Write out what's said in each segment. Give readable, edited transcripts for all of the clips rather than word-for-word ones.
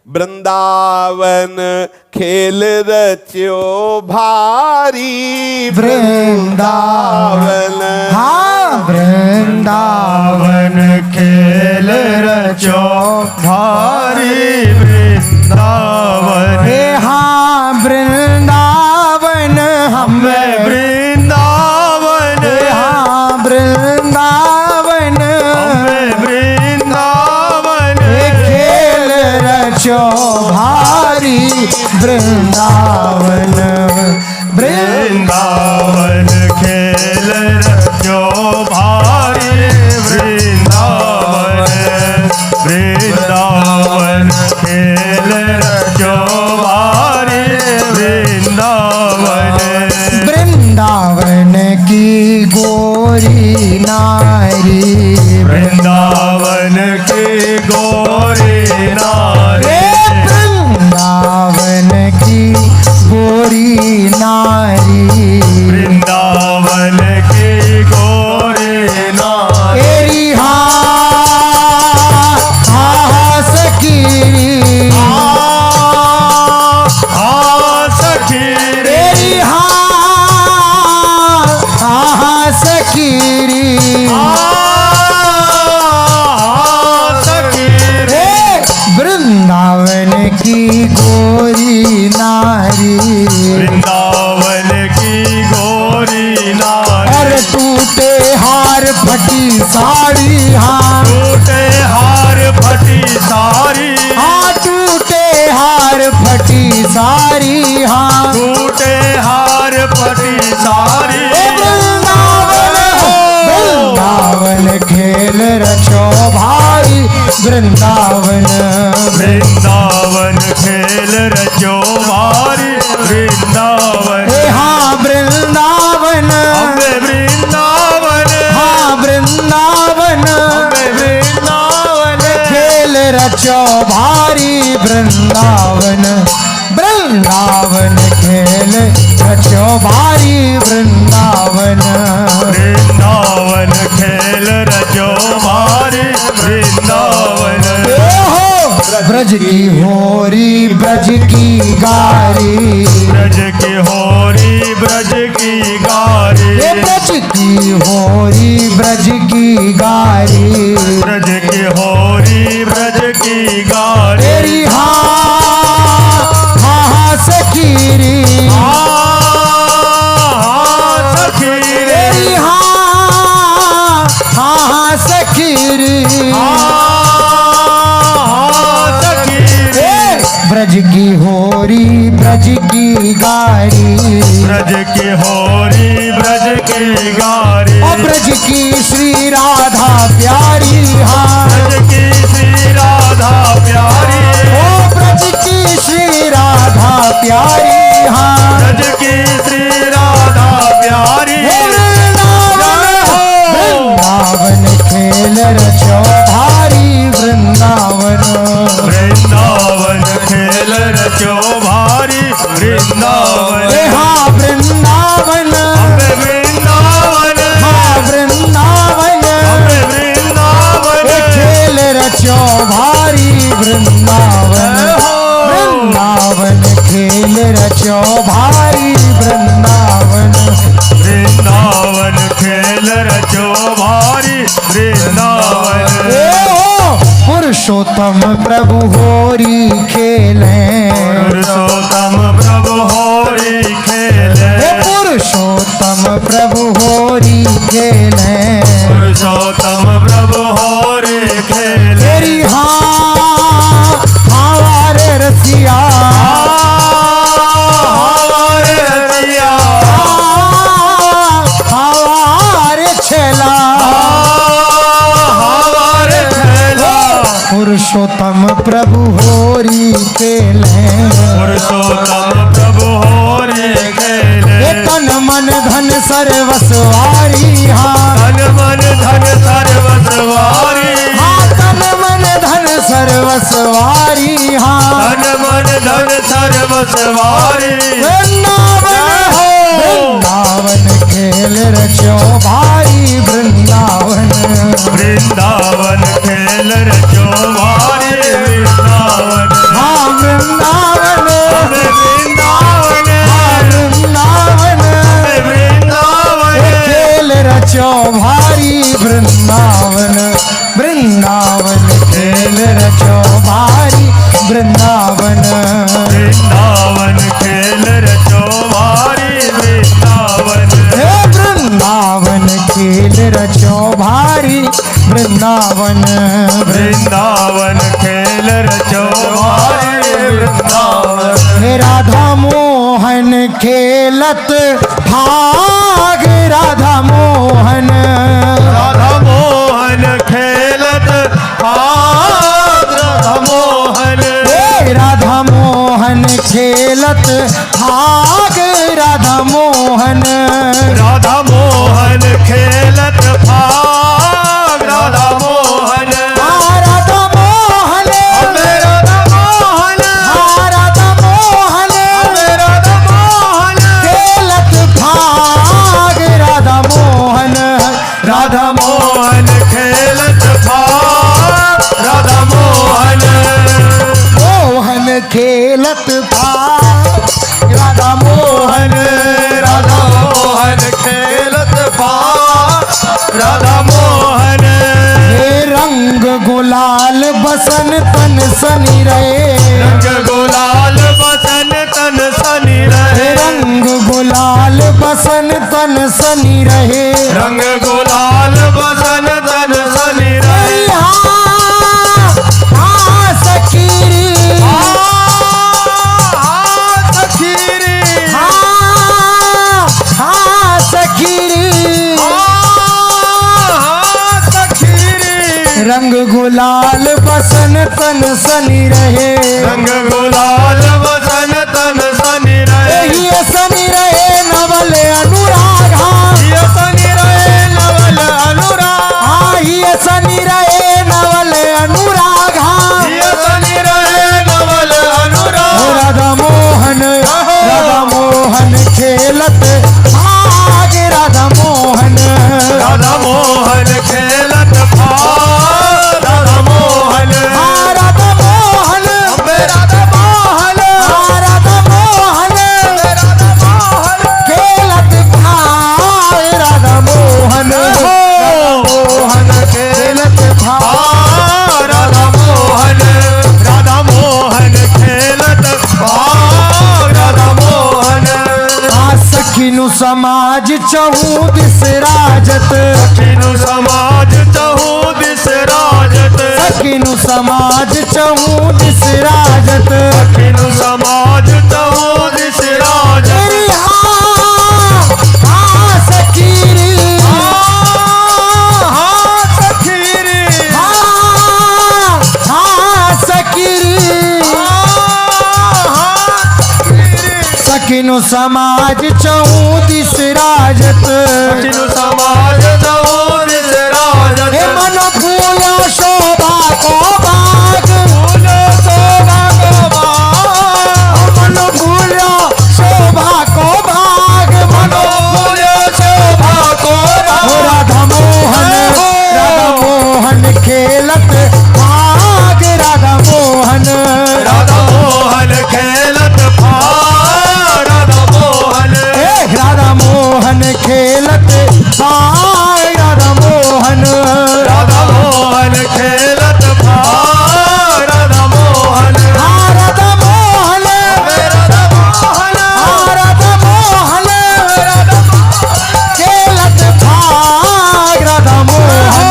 वृंदावन खेल रच्यो भारी, वृंदावन हाँ वृंदावन खेल रचो भारी, वृंदावन हाँ वृंदावन हमें वृंदावन हाँ वृंदावन हमें वृंदावन खेल रचो भारी, वृंदावन वृंदावन खेल रचो भारी, वृंदावन वृंदावन खेल रचो भारी, वृंदावन वृंदावन की गोरी नारी, वृंदावन की गोरी नारी, वृंदावन की गोरी नारी, वृंदावन की गोरी नारी सखीरी सखीरी सखीरी सखीरी वृंदावन की गोरी नारी, वृंदावन की गोरी नारी अरे टूटे हार फटी साड़ी हाँ टूटे हार फटी साड़ी हाँ टूटे हार फटी साड़ी हाँ टूटे हार फटी साड़ी, वृंदावन खेल रचो भाई, वृंदावन वृंदावन खेल रचो भारी, वृंदावन हाँ वृंदावन वृंदावन हाँ वृंदावन वृंदावन खेल रचो भारी, वृंदावन वृंदावन खेल रचो भारी, वृंदावन वृंदावन खेल रचो भारी, वृंदावन ब्रज की होरी ब्रज की गारी, ब्रज की होरी ब्रज की गारी, ब्रज की होरी ब्रज की गारी, ब्रज की होरी ब्रज की गारी तेरी हाँ सखीरी सखीरी हाँ सखीरी ब्रज की होरी ब्रज की गारी, ब्रज की होरी ब्रज की गारी ब्रज की श्री राधा प्यारी हाँ ब्रज की श्री राधा प्यारी ओ ब्रज की श्री राधा प्यारी हाँ ब्रज की श्री राधा प्यारी, वृंदावन खेल रचो भारी, वृंदावन वृंदावन खेल रचो भारी, वृंदावन हाँ वृंदावन वृंदावन हाँ वृंदावन वृंदावन खेल रचो भारी, वृंदावन वृंदावन खेल रचो भारी, वृंदावन वृंदावन खेल रचो भारी, वृंदावन पुरुषोत्तम प्रभु होरी खेले, पुरुषोत्तम प्रभु होरी खेले, पुरुषोत्तम प्रभु होरी खेले, पुरुषोत्तम प्रभु होरी खेले तेरी हमारे रसिया हमारे रसिया हमारे छेला पुरुषोत्तम प्रभु होरी खेले, पुरुषोत्तम प्रभु होरी खेले तन मन धन सर्वस्वारी हाँ तन मन धन सर्वस्वारी हाँ तन मन धन सर्वस्वारी हाँ तन मन धन सर्वस्वारी, वृंदावन खेल रचो भाई, वृंदावन वृंदावन खेल रचो भारी, वृंदावन हाँ खेलत भाग राधा मोहन। राधा मोहन खेलत भाग राधा मोहन। राधा मोहन खेलत भाग राधा मोहन। राधा मोहन खेलत भाग राधा मोहन। राधा मोहन राधा मोहन राधा मोहन राधा मोहन खेलत भाग राधा मोहन। राधा मोहन खेलत भाग राधा मोहन। मोहन खेलत भाग राधा मोहन। राधा मोहन खेलत भाग राधा मोहन। हे रंग गुलाल बसन तन सनी रहे। रंग गुलाल बसन तन सनी रहे। रंग गुलाल बसन तन सनी रहे। रंग गुलाल बसन तन सनी रहे। सखीरी सखीरी सखीरी सखीरी। रंग गुलाल बसन तन सनी रहे। रंग गुलाल बसन तन सनी रहे। ये सनी रहे नवल अनुराग। ये सनी रहे नवल अनुराग। ये सनी रहे नवल अनुराग। ये सनी रहे नवल अनुराग। राधा मोहन खेलत भाग राधा मोहन। राधा मोहन खेलत भाग राधा मोहन। राधा मोहन राधा मोहन राधा मोहन राधा मोहन खेलत भाग राधा मोहन। मोहन खेलत भाग राधा मोहन। राधा मोहन खेलत भाग राधा मोहन। सखिनु समाज चहु दिस राजत। सखिनु समाज चहु दिस राजत। सखिनु समाज चहु दिस राजत। सखिनु समाज चहु दिस राजत। सखीरी सखीरी सखीरी सखिनु समाज चहु दिस राजत। सखिनु समाज चहु दिस राजत। हे मन फूलो शोभा को बाग। फूलो शोभा को बाग। मन फूलो शोभा को बाग। मन फूलो शोभा को बाग। राधा मोहन खेलत भाग राधा मोहन। राधा मोहन खेलत भाग राधा मोहन। राधा मोहन खेलत भाग राधा मोहन। राधा मोहन खेलत भाग राधा मोहन। राधा मोहन राधा मोहन राधा मोहन खेलत भाग राधा मोहन।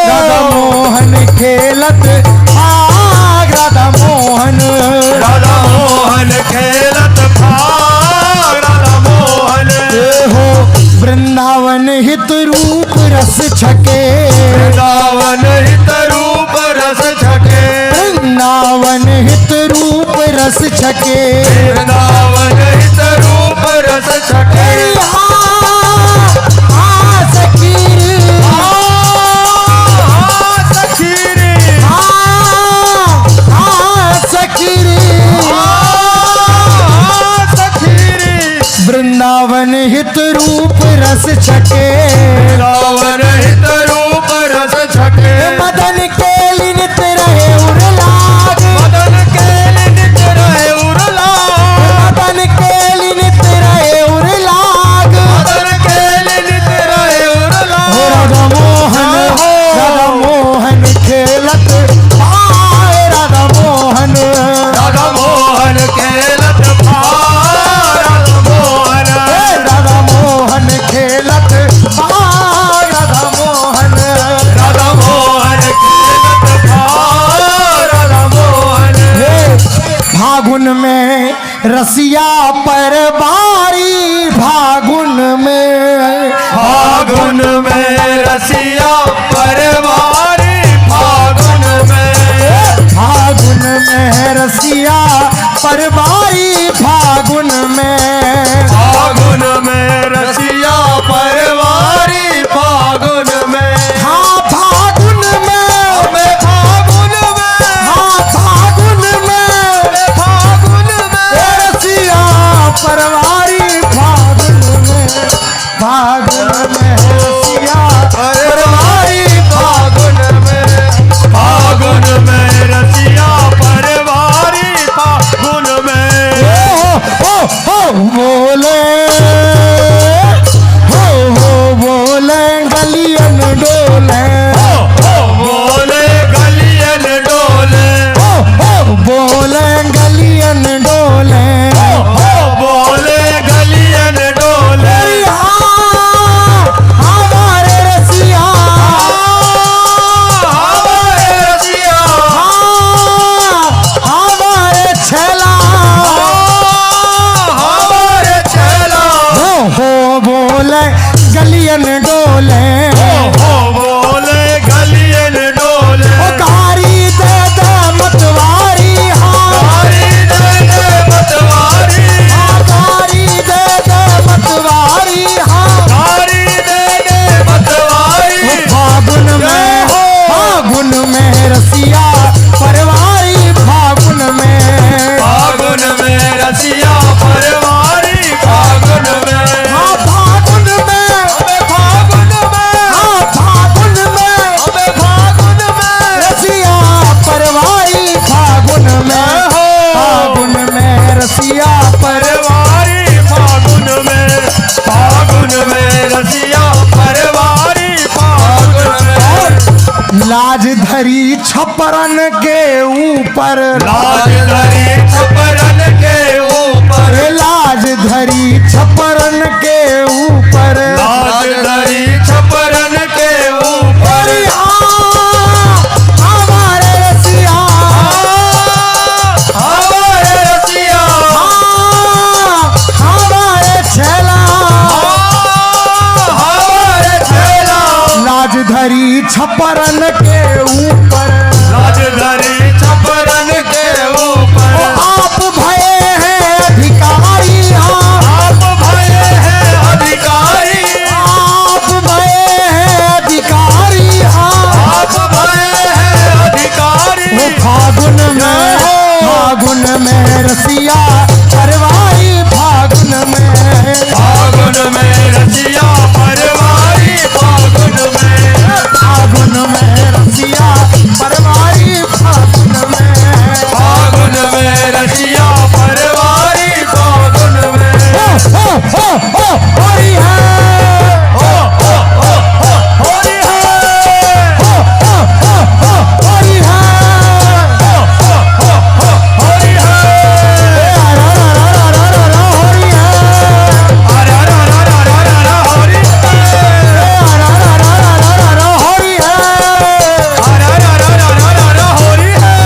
राधा मोहन खेलत भाग राधा मोहन। राधा मोहन खेलत भाग राधा मोहन। हो वृंदावन हित रूप रस छके। वृंदावन हित रूप रस छके। वृंदावन हित रूप रस छके। वृंदावन हित रूप रस छके। सखीरी सखीरी सखीरी सखीरी। वृंदावन हित रूप रस छके। वृंदावन हित रूप रस छके। मदन के नित रहे उरलाग। मदन के नित रहे उरलाग। मदन के नित रहे उरलाग। मदन के नित रहे उरलाग। राधा मोहन खेलत भाग राधा मोहन। राधा मोहन खेलत भाग राधा मोहन। राधा मोहन खेलत भाग राधा मोहन। राधा मोहन खेलत भाग राधा मोहन। फागुन में रसिया पर बारी फागुन में, फागुन में रसिया परवारी फागुन में, फागुन में रसिया पर बारी फागुन में, फागुन में रसिया परवारी फागुन में, हाँ फागुन में, हमें फागुन में, हाँ फागुन में, फागुन में रसिया परवारी फागुन में, फागुन में रसिया परवारी फागुन में, फागुन में रसिया परवारी फागुन में, बोले बोले गलियन डोले, बोले गलियन डोले, बोले गलियन डोले, बोले गलियन डोले, हमारे रसिया, हमारे रसिया, हमारे छेला, हमारे चेला, हो बोले गलियन डोले, बोले गलियन डोले, कारी दे दे मतवारी, कारी दे दे मतवारी, कारी दे दे मतवारी, कारी दे दे मतवारी, फागुन में रसिया परवारी फागुन में, फागुन में रसिया परवारी फागुन में, हाँ फागुन में, फागुन में, हाँ फागुन में, फागुन में रसिया परवारी फागुन में, फागुन में रसिया परवारी फागुन में, फागुन में रसिया परवारी फागुन में, लाज धरी छपरन के ऊपर, लाज धरी छपरन के ऊपर, लाज धरी छपरन के ऊपर, लाज धरी छपरन के ऊपर, हमारे रसिया, हमारे रसिया, हमारे छेला, हमारे चेला, लाज धरी छपरन के ऊपर, लाज धरी छपरन के ऊपर, आप भये हैं अधिकारी, आप भये हैं अधिकारी, आप भये हैं अधिकारी, आप भये हैं अधिकारी, फागुन में रसिया परवारी फागुन में, फागुन में रसिया परवारी फागुन में, फागुन में रसिया परवारी फागुन में, फागुन में रसिया परवारी फागुन में, होरी है, होरी है, होरी है, होरी है, होरी है, अरे अरे अरे अरे अरे अरे होरी होरी है, अरे अरे अरे अरे अरे होरी है,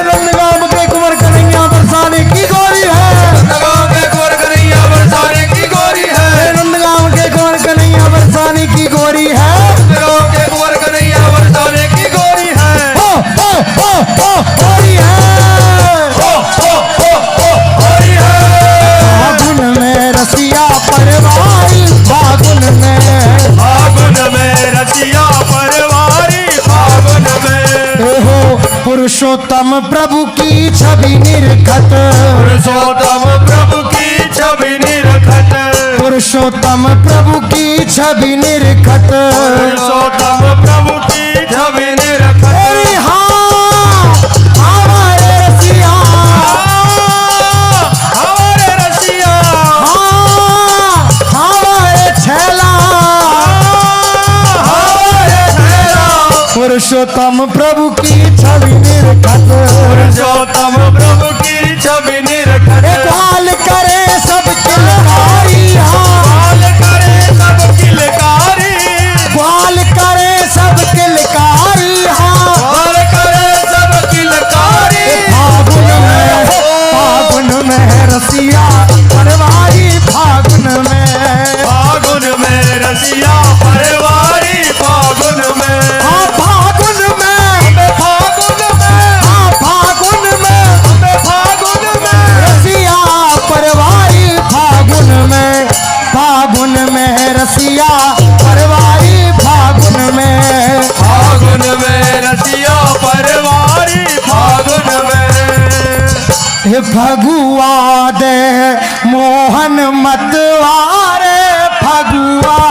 रंगगाम के कुंवर कन्हैया बरसाने की गोरी है, लगाओ के गोर कन्हैया बरसाने की गोरी है, नंदगांव के कुंवर कन्हैया बरसाने की गोरी है, लगाओ के गोर कन्हैया बरसाने की गोरी है, होरी है, होरी है, फागुन में रसिया परवारी फागुन में, फागुन में रसिया परवारी फागुन में, हो पुरुषोत्तम प्रभु की छवि निरखत, पुरुषोत्तम प्रभु की छवि निरखत, पुरुषोत्तम प्रभु की छवि निरखत, पुरुषोत्तम प्रभु की छवि निरखत, हमारे रसिया, हमारे रसिया, हमारे छेला, हमारे चेला, पुरुषोत्तम प्रभु की छवि निरखत, पुरुषोत्तम प्रभु की छवि निरखत, ग्वाल करे सब किलकारी, ग्वाल करे सब किलकारी, ग्वाल करे सब किलकारी, ग्वाल करे सब किलकारी, फागुन में ये फगुआ दे मोहन मतवारे फगुआ